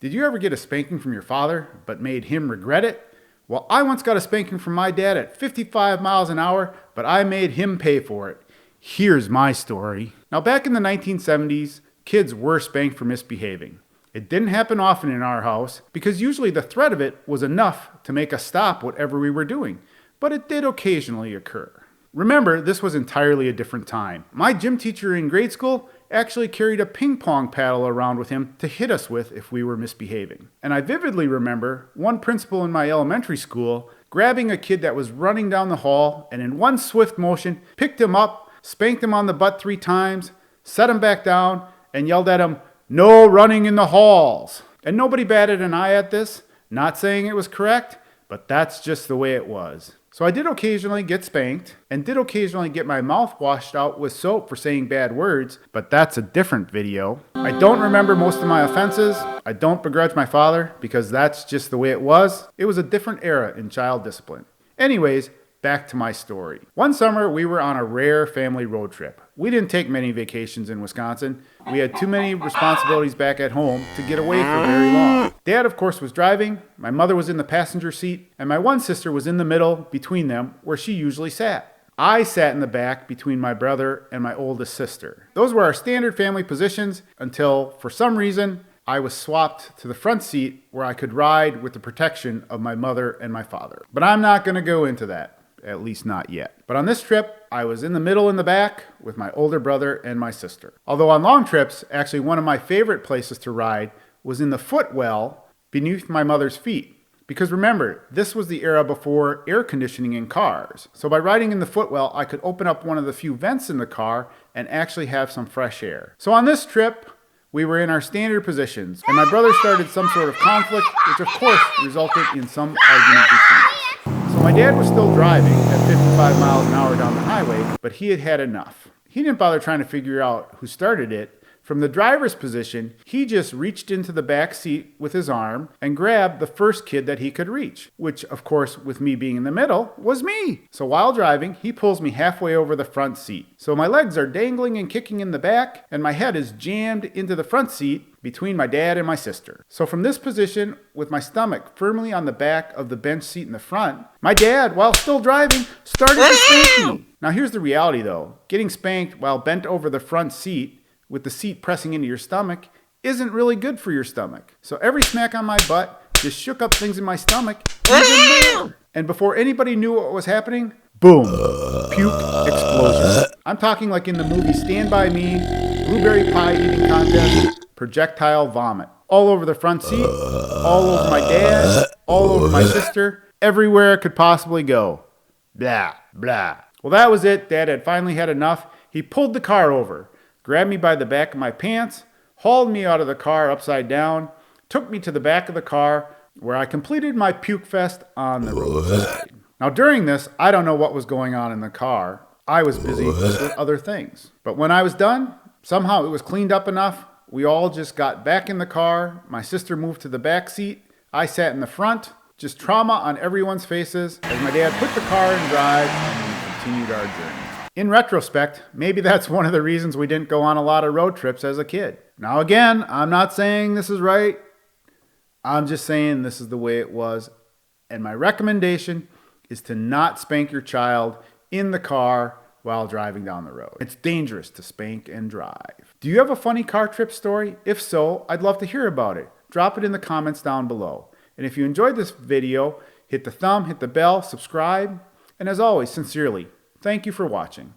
Did you ever get a spanking from your father, but made him regret it? Well, I once got a spanking from my dad at 55 miles an hour, but I made him pay for it. Here's my story. Now, back in the 1970s, kids were spanked for misbehaving. It didn't happen often in our house because usually the threat of it was enough to make us stop whatever we were doing, but it did occasionally occur. Remember, this was entirely a different time. My gym teacher in grade school actually carried a ping pong paddle around with him to hit us with if we were misbehaving. And I vividly remember one principal in my elementary school grabbing a kid that was running down the hall and in one swift motion picked him up, spanked him on the butt 3 times, set him back down, and yelled at him, "No running in the halls." And nobody batted an eye at this, not saying it was correct, but that's just the way it was. So I did occasionally get spanked and did occasionally get my mouth washed out with soap for saying bad words, but that's a different video. I don't remember most of my offenses. I don't begrudge my father because that's just the way it was. It was a different era in child discipline. Anyways, back to my story. One summer, we were on a rare family road trip. We didn't take many vacations in Wisconsin. We had too many responsibilities back at home to get away for very long. Dad, of course, was driving. My mother was in the passenger seat, and my one sister was in the middle between them where she usually sat. I sat in the back between my brother and my oldest sister. Those were our standard family positions until, for some reason, I was swapped to the front seat where I could ride with the protection of my mother and my father. But I'm not going to go into that. At least not yet. But on this trip, I was in the middle in the back with my older brother and my sister. Although on long trips, actually one of my favorite places to ride was in the footwell beneath my mother's feet. Because remember, this was the era before air conditioning in cars. So by riding in the footwell, I could open up one of the few vents in the car and actually have some fresh air. So on this trip, we were in our standard positions, and my brother started some sort of conflict, which of course resulted in some argument between us. So my dad was still driving at 55 miles an hour down the highway, but he had had enough. He didn't bother trying to figure out who started it. From the driver's position, he just reached into the back seat with his arm and grabbed the first kid that he could reach, which, of course, with me being in the middle, was me. So while driving, he pulls me halfway over the front seat. So my legs are dangling and kicking in the back, and my head is jammed into the front seat between my dad and my sister. So from this position, with my stomach firmly on the back of the bench seat in the front, my dad, while still driving, started to spank me. Now here's the reality though. Getting spanked while bent over the front seat with the seat pressing into your stomach isn't really good for your stomach. So every smack on my butt just shook up things in my stomach even more. And before anybody knew what was happening, boom, puke explosion. I'm talking like in the movie Stand By Me, blueberry pie eating contest, projectile vomit. All over the front seat, all over my dad, all over my sister, everywhere it could possibly go. Blah, blah. Well, that was it. Dad had finally had enough. He pulled the car over, grabbed me by the back of my pants, hauled me out of the car upside down, took me to the back of the car where I completed my puke fest on the roadside. Now during this, I don't know what was going on in the car. I was busy with other things. But when I was done, somehow it was cleaned up enough. We all just got back in the car. My sister moved to the back seat. I sat in the front. Just trauma on everyone's faces as my dad put the car in drive and we continued our journey. In retrospect, maybe that's one of the reasons we didn't go on a lot of road trips as a kid. Now again, I'm not saying this is right. I'm just saying this is the way it was. And my recommendation is to not spank your child in the car while driving down the road. It's dangerous to spank and drive. Do you have a funny car trip story? If so, I'd love to hear about it. Drop it in the comments down below. And if you enjoyed this video, hit the thumb, hit the bell, subscribe. And as always, sincerely, thank you for watching.